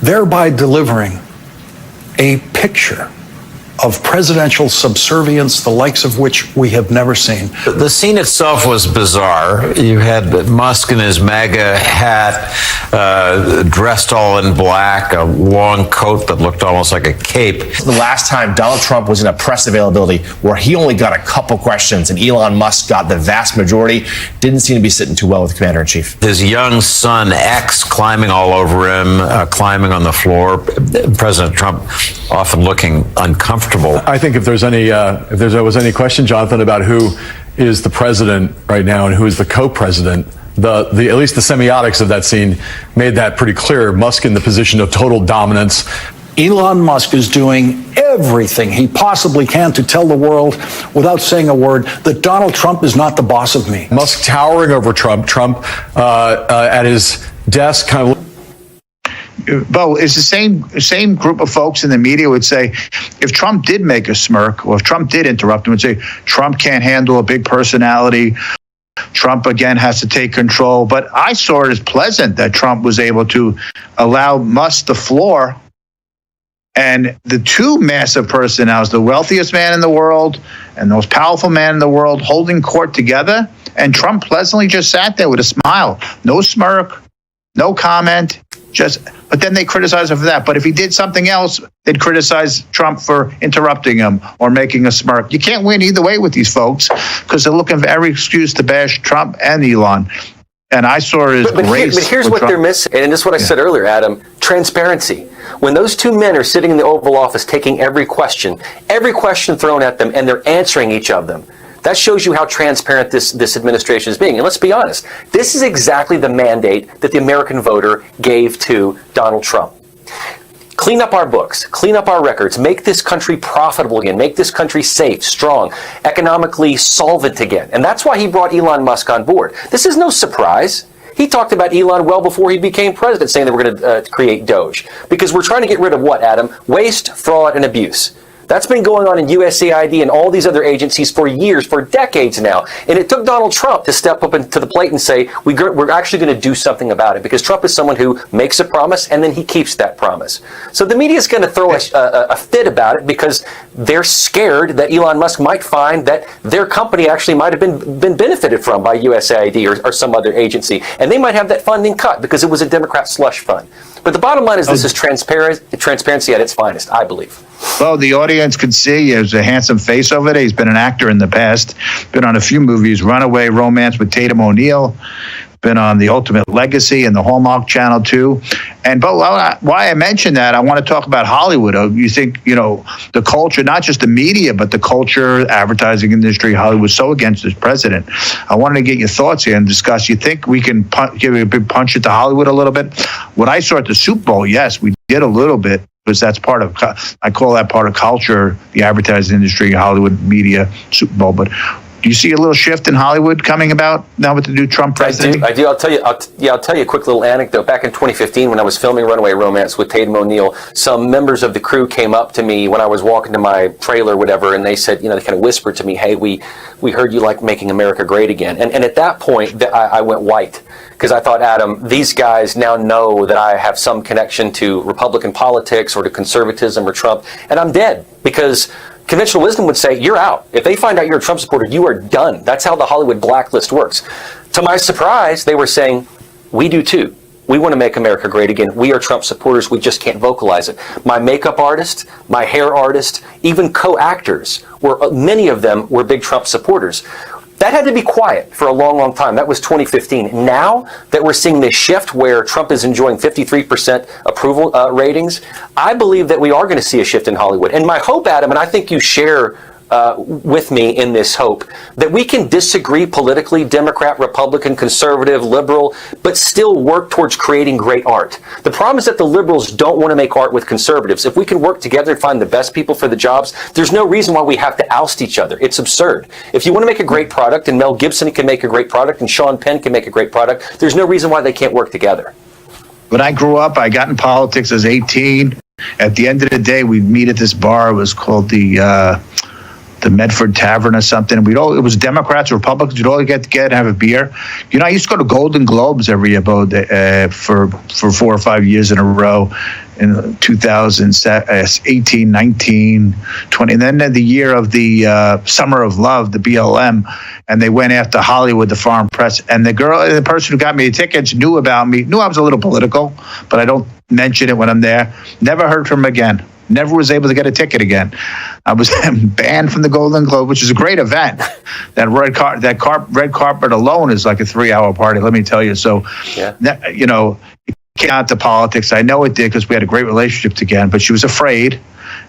thereby delivering a picture of presidential subservience, the likes of which we have never seen. The scene itself was bizarre. You had Musk in his MAGA hat, dressed all in black, a long coat that looked almost like a cape. The last time Donald Trump was in a press availability where he only got a couple questions and Elon Musk got the vast majority, didn't seem to be sitting too well with the Commander-in-Chief. His young son, X, climbing all over him, climbing on the floor. President Trump often looking uncomfortable. I think if there was any question, Jonathan, about who is the president right now and who is the co-president, at least the semiotics of that scene made that pretty clear. Musk in the position of total dominance. Elon Musk is doing everything he possibly can to tell the world, without saying a word, that Donald Trump is not the boss of me. Musk towering over Trump. Trump at his desk kind of... Bo, it's the same group of folks in the media would say, if Trump did make a smirk, or if Trump did interrupt him, would say, Trump can't handle a big personality. Trump, again, has to take control. But I saw it as pleasant that Trump was able to allow Musk the floor. And the two massive personalities, the wealthiest man in the world and the most powerful man in the world, holding court together. And Trump pleasantly just sat there with a smile. No smirk, no comment. But then they criticize him for that. But if he did something else, they'd criticize Trump for interrupting him or making a smirk. You can't win either way with these folks because they're looking for every excuse to bash Trump and Elon. And I saw it as grace. But here's what they're missing, and this is what I said earlier, Adam: transparency. When those two men are sitting in the Oval Office taking every question thrown at them, and they're answering each of them, that shows you how transparent this administration is being. And let's be honest, this is exactly the mandate that the American voter gave to Donald Trump. Clean up our books, clean up our records, make this country profitable again, make this country safe, strong, economically solvent again. And that's why he brought Elon Musk on board. This is no surprise. He talked about Elon well before he became president, saying that we're going to create Doge. Because we're trying to get rid of what, Adam? Waste, fraud, and abuse. That's been going on in USAID and all these other agencies for years, for decades now. And it took Donald Trump to step up to the plate and say, we're actually going to do something about it. Because Trump is someone who makes a promise and then he keeps that promise. So the media is going to throw a fit about it because they're scared that Elon Musk might find that their company actually might have been benefited from by USAID or some other agency. And they might have that funding cut because it was a Democrat slush fund. But the bottom line is this is transparency at its finest, I believe. Well, the audience can see he has a handsome face over there. He's been an actor in the past, been on a few movies, Runaway Romance with Tatum O'Neal, been on The Ultimate Legacy and the Hallmark Channel too. But why I mentioned that, I want to talk about Hollywood. You think, the culture, not just the media, but the culture, advertising industry, Hollywood's so against this president. I wanted to get your thoughts here and discuss. You think we can give a big punch at the Hollywood a little bit? What I saw at the Super Bowl, yes, we did a little bit. Because that's part of, I call that part of culture, the advertising industry, Hollywood media, Super Bowl. But do you see a little shift in Hollywood coming about now with the new Trump president? I do. I'll tell you a quick little anecdote. Back in 2015, when I was filming Runaway Romance with Tatum O'Neal, some members of the crew came up to me when I was walking to my trailer, whatever, and they said, they kind of whispered to me, "Hey, we heard you like making America great again." And at that point, I went white. Because I thought, Adam, these guys now know that I have some connection to Republican politics or to conservatism or Trump, and I'm dead. Because conventional wisdom would say, you're out. If they find out you're a Trump supporter, you are done. That's how the Hollywood blacklist works. To my surprise, they were saying, we do too. We want to make America great again. We are Trump supporters. We just can't vocalize it. My makeup artist, my hair artist, even co-actors, many of them were big Trump supporters. That had to be quiet for a long, long time. That was 2015. Now that we're seeing this shift where Trump is enjoying 53% approval ratings, I believe that we are going to see a shift in Hollywood. And my hope, Adam, and I think you share with me in this hope, that we can disagree politically, Democrat, Republican, conservative, liberal, but still work towards creating great art. The problem is that the liberals don't want to make art with conservatives. If we can work together and find the best people for the jobs, there's no reason why we have to oust each other. It's absurd. If you want to make a great product, and Mel Gibson can make a great product, and Sean Penn can make a great product, there's no reason why they can't work together. When I grew up, I got in politics as 18. At the end of the day, we'd meet at this bar. It was called the Medford Tavern or something. It was Democrats, Republicans. We'd all get together and have a beer. I used to go to Golden Globes every year for 4 or 5 years in a row. in 2018, 19, 20, and then the year of the Summer of Love, the BLM, and they went after Hollywood, the foreign press, and the person who got me the tickets knew about me, knew I was a little political, but I don't mention it when I'm there. Never heard from him again. Never was able to get a ticket again. I was banned from the Golden Globe, which is a great event. That red carpet alone is like a 3-hour party, let me tell you. So, you know, it came out to politics. I know it did because we had a great relationship together, but she was afraid.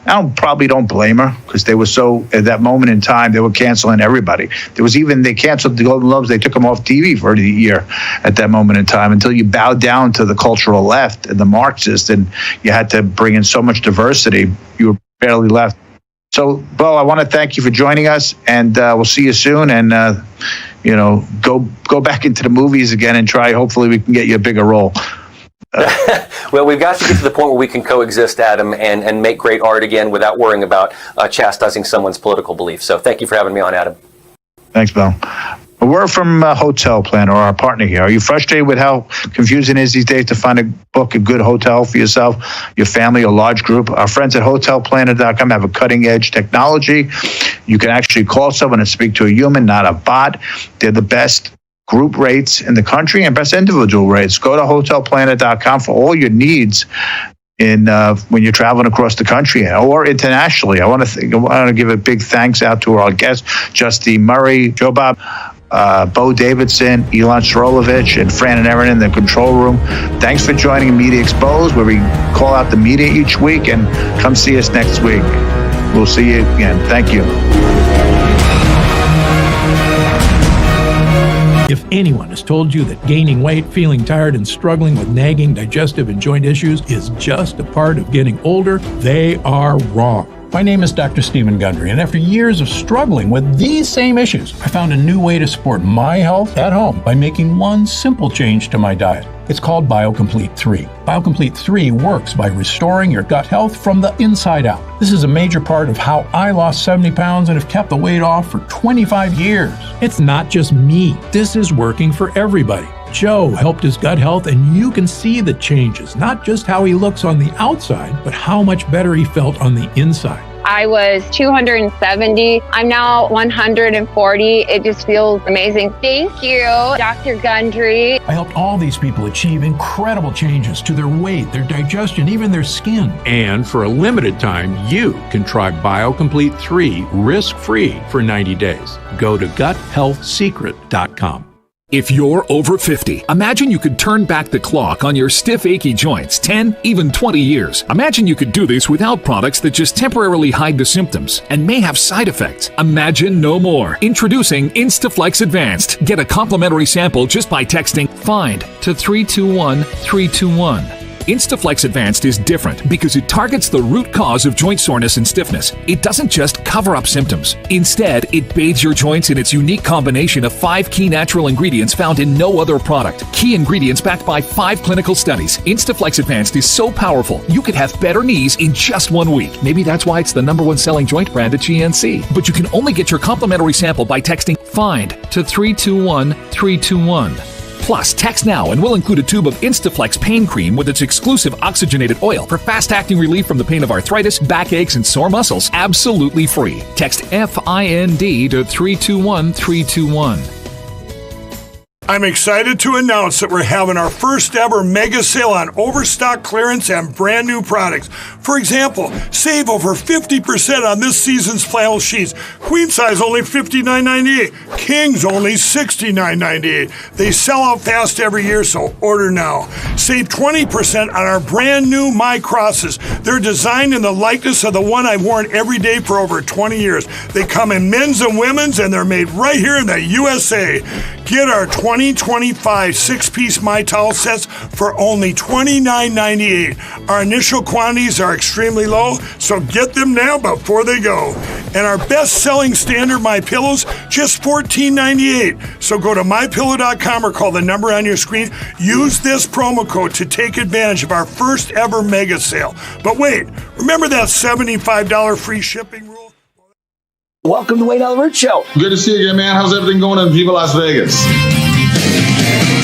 I probably don't blame her because they were so, at that moment in time, they were canceling everybody. They canceled the Golden Globes. They took them off TV for a year at that moment in time until you bowed down to the cultural left and the Marxists, and you had to bring in so much diversity. You were barely left. So, Bo, I want to thank you for joining us, and we'll see you soon. And, you know, go back into the movies again and try. Hopefully we can get you a bigger role. Well, we've got to get to the point where we can coexist, Adam, and make great art again without worrying about chastising someone's political beliefs. So thank you for having me on, Adam. Thanks, Bill. A word from Hotel Planner, our partner here. Are you frustrated with how confusing it is these days to find a good hotel for yourself, your family, a large group? Our friends at hotelplanner.com have a cutting-edge technology. You can actually call someone and speak to a human, not a bot. They're the best group rates in the country and best individual rates. Go to hotelplanner.com for all your needs in when you're traveling across the country or internationally. I want to give a big thanks out to our guests, Justine Murray, Joe Bob, Bo Davidson, Elon Srolovich, and Fran and Erin in the control room. Thanks for joining Media Exposed, where we call out the media each week, and come see us next week. We'll see you again. Thank you. If anyone has told you that gaining weight, feeling tired, and struggling with nagging digestive and joint issues is just a part of getting older, they are wrong. My name is Dr. Stephen Gundry, and after years of struggling with these same issues, I found a new way to support my health at home by making one simple change to my diet. It's called BioComplete 3. BioComplete 3 works by restoring your gut health from the inside out. This is a major part of how I lost 70 pounds and have kept the weight off for 25 years. It's not just me. This is working for everybody. Joe helped his gut health, and you can see the changes, not just how he looks on the outside, but how much better he felt on the inside. I was 270. I'm now 140. It just feels amazing. Thank you, Dr. Gundry. I helped all these people achieve incredible changes to their weight, their digestion, even their skin. And for a limited time, you can try BioComplete 3 risk-free for 90 days. Go to guthealthsecret.com. If you're over 50, imagine you could turn back the clock on your stiff, achy joints 10, even 20 years. Imagine you could do this without products that just temporarily hide the symptoms and may have side effects. Imagine no more. Introducing Instaflex Advanced. Get a complimentary sample just by texting FIND to 321-321. Instaflex Advanced is different because it targets the root cause of joint soreness and stiffness. It doesn't just cover up symptoms. Instead, it bathes your joints in its unique combination of 5 key natural ingredients found in no other product. Key ingredients backed by 5 clinical studies. Instaflex Advanced is so powerful, you could have better knees in just 1 week. Maybe that's why it's the #1 selling joint brand at GNC. But you can only get your complimentary sample by texting FIND to 321-321. Plus, text now and we'll include a tube of Instaflex pain cream with its exclusive oxygenated oil for fast-acting relief from the pain of arthritis, backaches, and sore muscles, absolutely free. Text FIND to 321-321. I'm excited to announce that we're having our first ever mega sale on overstock clearance and brand new products. For example, save over 50% on this season's flannel sheets. Queen size only $59.98. Kings only $69.98. They sell out fast every year, so order now. Save 20% on our brand new My Crosses. They're designed in the likeness of the one I've worn every day for over 20 years. They come in men's and women's, and they're made right here in the USA. Get our 2025 6-piece My Towel sets for only $29.98. Our initial quantities are extremely low, so get them now before they go. And our best-selling standard My Pillows, just $14.98. So go to mypillow.com or call the number on your screen. Use this promo code to take advantage of our first ever mega sale. But wait, remember that $75 free shipping rule? Welcome to Wayne Allyn Root Show. Good to see you again, man. How's everything going in Viva Las Vegas?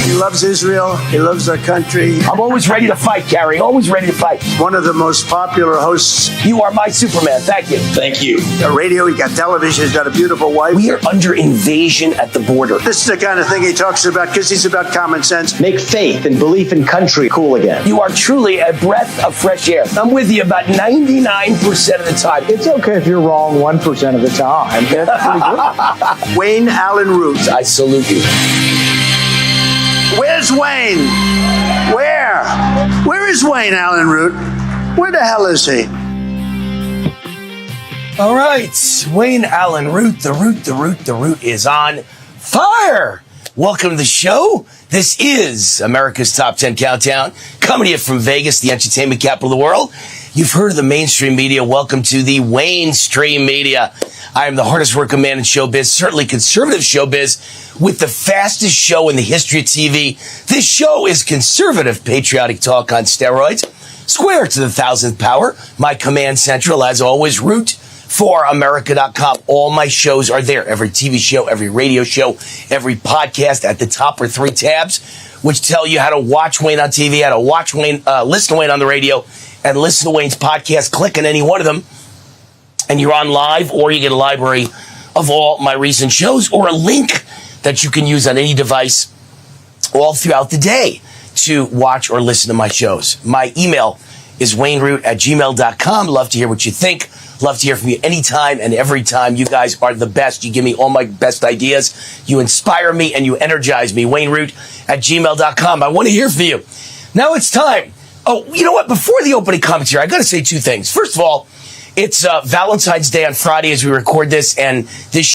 He loves Israel. He loves our country. I'm always ready to fight, Gary. Always ready to fight. One of the most popular hosts. You are my Superman. Thank you. Thank you. Got radio, he got television, he's got a beautiful wife. We are under invasion at the border. This is the kind of thing he talks about because he's about common sense. Make faith and belief in country cool again. You are truly a breath of fresh air. I'm with you about 99% of the time. It's okay if you're wrong 1% of the time. That's pretty good. Wayne Allen Root. I salute you. Where's Wayne? Where? Where is Wayne Allen Root? Where the hell is he? All right, Wayne Allen Root, the root is on fire. Welcome to the show. This is America's Top 10 Countdown, coming to you from Vegas, the entertainment capital of the world. You've heard of the mainstream media. Welcome to the Wayne-stream media. I am the hardest working man in showbiz, certainly conservative showbiz, with the fastest show in the history of TV. This show is conservative patriotic talk on steroids. Square to the 1000th power. My command central, as always, root4america.com. All my shows are there. Every TV show, every radio show, every podcast. At the top are 3 tabs, which tell you how to watch Wayne on TV, how to watch Wayne, listen to Wayne on the radio, and listen to Wayne's podcast. Click on any one of them, and you're on live, or you get a library of all my recent shows, or a link that you can use on any device all throughout the day to watch or listen to my shows. My email is wayneroot@gmail.com. Love to hear what you think. Love to hear from you anytime and every time. You guys are the best. You give me all my best ideas. You inspire me and you energize me. wayneroot@gmail.com. I want to hear from you. Now it's time. Oh, you know what? Before the opening comments here, I got to say 2 things. First of all, it's Valentine's Day on Friday as we record this, and this